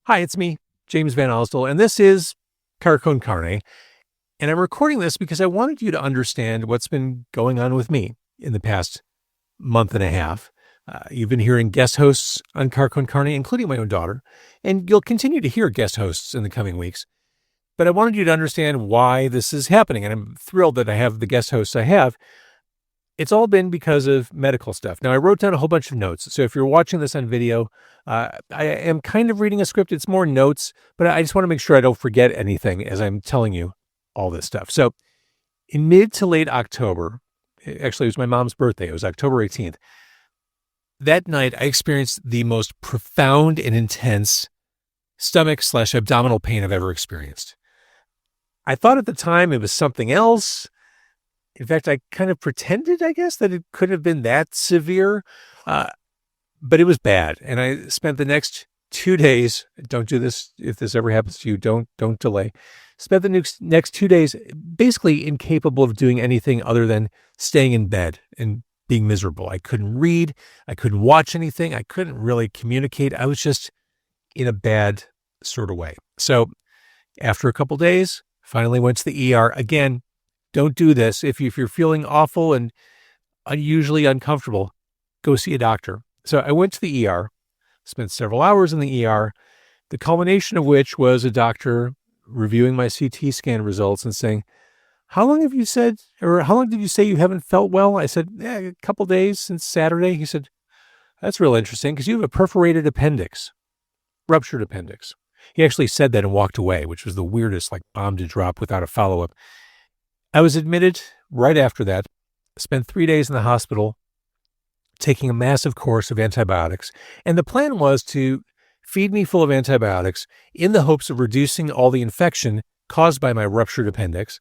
Hi, it's me, James VanOsdol, and this is Carcon Carne. And I'm recording this because I wanted you to understand what's been going on with me in the past month and a half. You've been hearing guest hosts on Carcon Carne, including my own daughter, and you'll continue to hear guest hosts in the coming weeks. But I wanted you to understand why this is happening, and I'm thrilled that I have the guest hosts I have. It's all been because of medical stuff. Now, I wrote down a whole bunch of notes, so if you're watching this on video, I am kind of reading a script. It's more notes, but I just want to make sure I don't forget anything as I'm telling you all this stuff. So in mid to late October, actually, it was my mom's birthday. It was October 18th. That night, I experienced the most profound and intense stomach/abdominal pain I've ever experienced. I thought at the time it was something else. In fact, I kind of pretended, I guess, that it couldn't have been that severe, but it was bad. And I spent the next 2 days, don't do this if this ever happens to you, don't delay. Spent the next 2 days basically incapable of doing anything other than staying in bed and being miserable. I couldn't read. I couldn't watch anything. I couldn't really communicate. I was just in a bad sort of way. So after a couple days, finally went to the ER. Again, don't do this. If you're feeling awful and unusually uncomfortable, go see a doctor. So I went to the ER, spent several hours in the ER, the culmination of which was a doctor reviewing my CT scan results and saying, how long did you say you haven't felt well? I said, a couple days since Saturday. He said, that's real interesting because you have a perforated appendix, ruptured appendix. He actually said that and walked away, which was the weirdest, bomb to drop without a follow-up. I was admitted right after that, spent 3 days in the hospital, taking a massive course of antibiotics. And the plan was to feed me full of antibiotics in the hopes of reducing all the infection caused by my ruptured appendix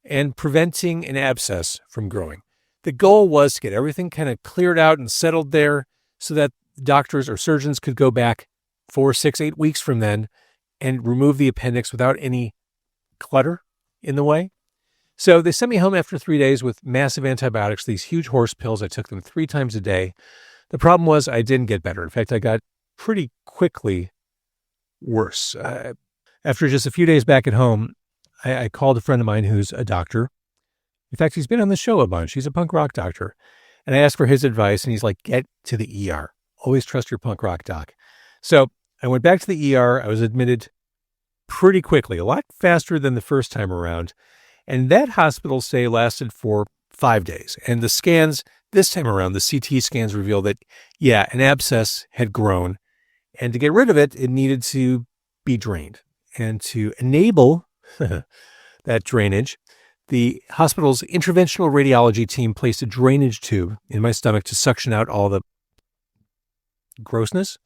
and preventing an abscess from growing. The goal was to get everything kind of cleared out and settled there so that doctors or surgeons could go back 4, 6, 8 weeks from then and remove the appendix without any clutter in the way. So they sent me home after 3 days with massive antibiotics, these huge horse pills. I took them 3 times a day. The problem was I didn't get better. In fact, I got pretty quickly worse. After just a few days back at home, I called a friend of mine who's a doctor. In fact, he's been on the show a bunch. He's a punk rock doctor. And I asked for his advice, and he's like, get to the ER. Always trust your punk rock doc. So I went back to the ER. I was admitted pretty quickly, a lot faster than the first time around. And that hospital stay lasted for 5 days. And the scans this time around, the CT scans revealed that, an abscess had grown. And to get rid of it, it needed to be drained. And to enable that drainage, the hospital's interventional radiology team placed a drainage tube in my stomach to suction out all the grossness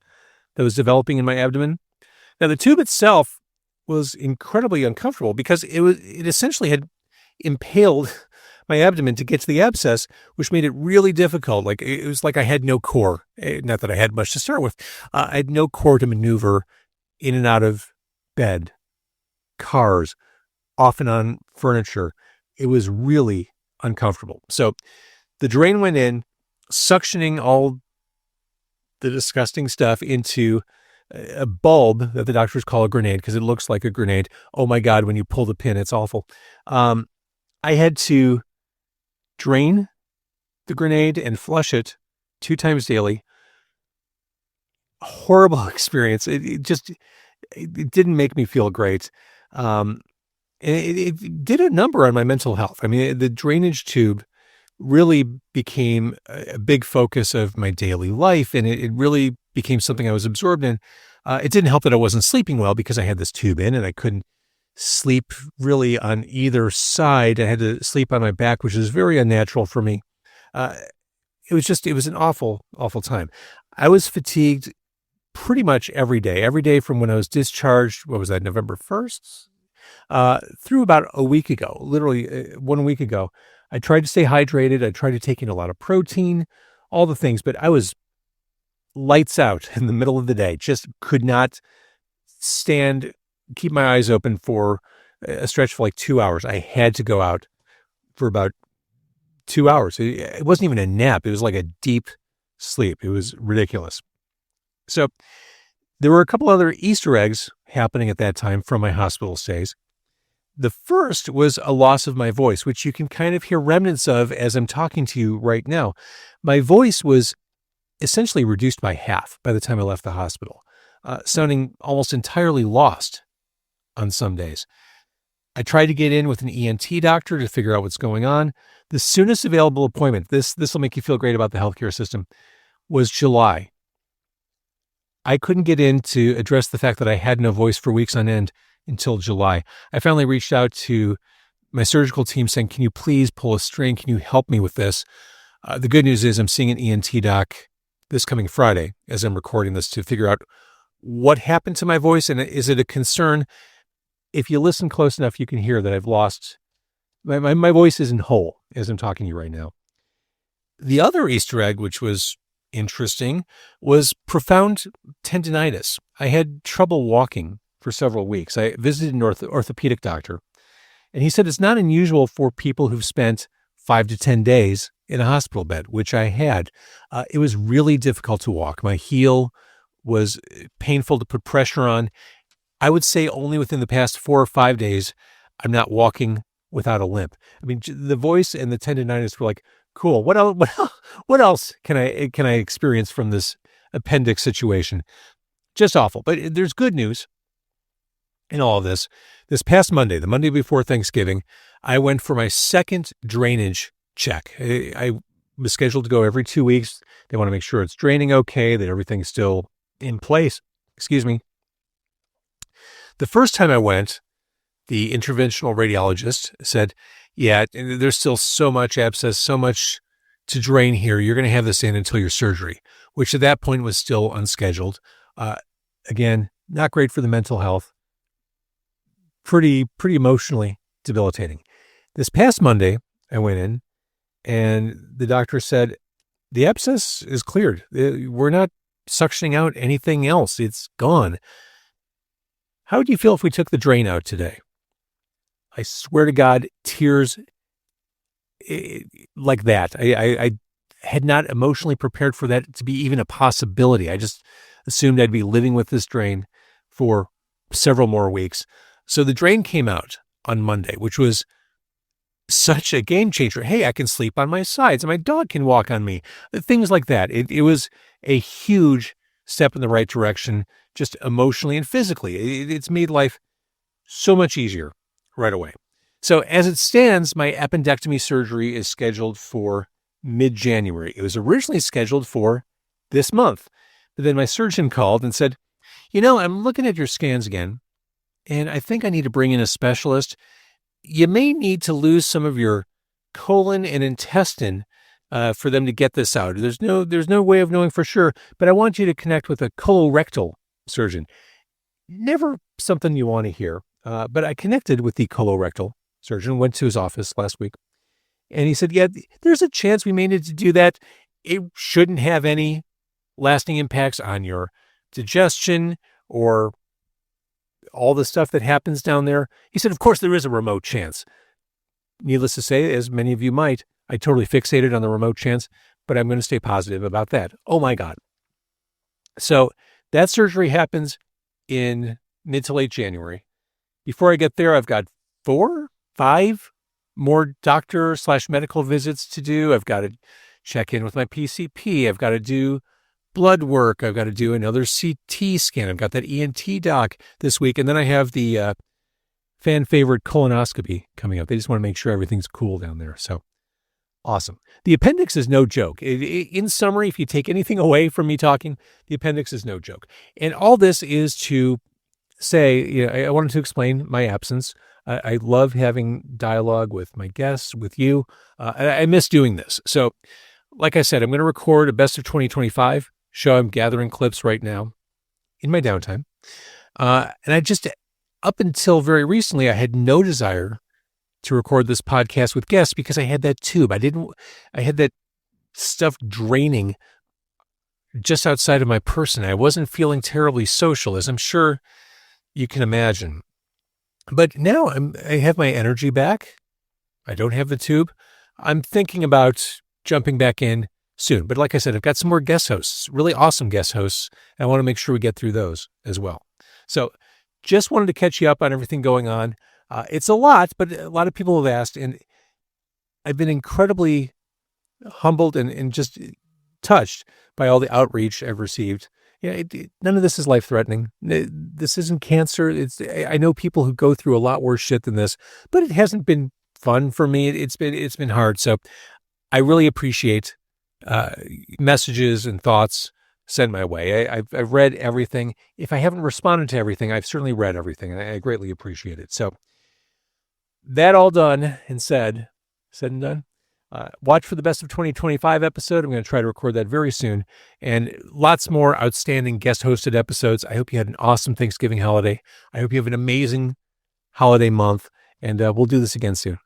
that was developing in my abdomen. Now, the tube itself was incredibly uncomfortable because it essentially had impaled my abdomen to get to the abscess, which made it really difficult. It was like I had no core. Not that I had much to start with. I had no core to maneuver in and out of bed, cars, off and on furniture. It was really uncomfortable. So the drain went in, suctioning all the disgusting stuff into a bulb that the doctors call a grenade because it looks like a grenade. Oh my God, when you pull the pin, it's awful. I had to drain the grenade and flush it 2 times daily. Horrible experience. It didn't make me feel great. It did a number on my mental health. I mean, the drainage tube really became a big focus of my daily life, and it really became something I was absorbed in. It didn't help that I wasn't sleeping well because I had this tube in and I couldn't sleep really on either side. I had to sleep on my back, which is very unnatural for me. It was an awful, awful time. I was fatigued pretty much every day from when I was discharged. What was that? November 1st? Through about a week ago, literally 1 week ago. I tried to stay hydrated. I tried to take in a lot of protein, all the things, but I was lights out in the middle of the day. Just could not keep my eyes open for a stretch for 2 hours. I had to go out for about 2 hours. It wasn't even a nap. It was like a deep sleep. It was ridiculous. So There were a couple other Easter eggs happening at that time from my hospital stays. The first was a loss of my voice, which you can kind of hear remnants of as I'm talking to you right now. My voice was essentially reduced by half by the time I left the hospital, sounding almost entirely lost on some days. I tried to get in with an ENT doctor to figure out what's going on. The soonest available appointment, this will make you feel great about the healthcare system, was July. I couldn't get in to address the fact that I had no voice for weeks on end until July. I finally reached out to my surgical team saying, can you please pull a string? Can you help me with this? The good news is I'm seeing an ENT doc this coming Friday as I'm recording this to figure out what happened to my voice and is it a concern. If you listen close enough, you can hear that I've lost, my voice isn't whole as I'm talking to you right now. The other Easter egg, which was interesting, was profound tendinitis. I had trouble walking for several weeks. I visited an orthopedic doctor, and he said it's not unusual for people who've spent 5 to 10 days in a hospital bed, which I had. It was really difficult to walk. My heel was painful to put pressure on. I would say only within the past 4 or 5 days, I'm not walking without a limp. I mean, the voice and the tendinitis were like, cool. What else can I experience from this appendix situation? Just awful. But there's good news in all of this. This past Monday, the Monday before Thanksgiving, I went for my second drainage check. I was scheduled to go every 2 weeks. They want to make sure it's draining okay, that everything's still in place. Excuse me. The first time I went, the interventional radiologist said, yeah, there's still so much abscess, so much to drain here. You're going to have this in until your surgery, which at that point was still unscheduled. Again, not great for the mental health. Pretty emotionally debilitating. This past Monday, I went in and the doctor said, the abscess is cleared. We're not suctioning out anything else. It's gone. How would you feel if we took the drain out today? I swear to God, tears like that. I had not emotionally prepared for that to be even a possibility. I just assumed I'd be living with this drain for several more weeks. So the drain came out on Monday, which was such a game changer. Hey, I can sleep on my sides and my dog can walk on me. Things like that. It was a huge step in the right direction, just emotionally and physically. It's made life so much easier right away. So as it stands, my appendectomy surgery is scheduled for mid-January. It was originally scheduled for this month. But then my surgeon called and said, I'm looking at your scans again, and I think I need to bring in a specialist. You may need to lose some of your colon and intestine for them to get this out. There's no way of knowing for sure, but I want you to connect with a colorectal surgeon. Never something you want to hear. But I connected with the colorectal surgeon, went to his office last week, and he said, yeah, there's a chance we may need to do that. It shouldn't have any lasting impacts on your digestion or all the stuff that happens down there. He said, of course, there is a remote chance. Needless to say, as many of you might, I totally fixated on the remote chance, but I'm going to stay positive about that. Oh my God. So that surgery happens in mid to late January. Before I get there, I've got 4, 5 more doctor/medical visits to do. I've got to check in with my PCP. I've got to do blood work. I've got to do another CT scan. I've got that ENT doc this week. And then I have the fan favorite colonoscopy coming up. They just want to make sure everything's cool down there. So awesome. The appendix is no joke. In summary, if you take anything away from me talking, the appendix is no joke. And all this is to say, I wanted to explain my absence. I love having dialogue with my guests, with you. I miss doing this. So like I said, I'm going to record a best of 2025 show. I'm gathering clips right now in my downtime. And I just, up until very recently, I had no desire to record this podcast with guests because I had that tube. I had that stuff draining just outside of my person. I wasn't feeling terribly social, as I'm sure you can imagine. But now I have my energy back. I don't have the tube. I'm thinking about jumping back in soon. But like I said, I've got some more guest hosts, really awesome guest hosts. And I want to make sure we get through those as well. So just wanted to catch you up on everything going on. It's a lot, but a lot of people have asked, and I've been incredibly humbled and just touched by all the outreach I've received. None of this is life-threatening. This isn't cancer. I know people who go through a lot worse shit than this, but it hasn't been fun for me. It's been hard. So I really appreciate messages and thoughts sent my way. I've read everything. If I haven't responded to everything, I've certainly read everything, and I greatly appreciate it. So that all done and said and done. Watch for the Best of 2025 episode. I'm going to try to record that very soon. And lots more outstanding guest-hosted episodes. I hope you had an awesome Thanksgiving holiday. I hope you have an amazing holiday month. And we'll do this again soon.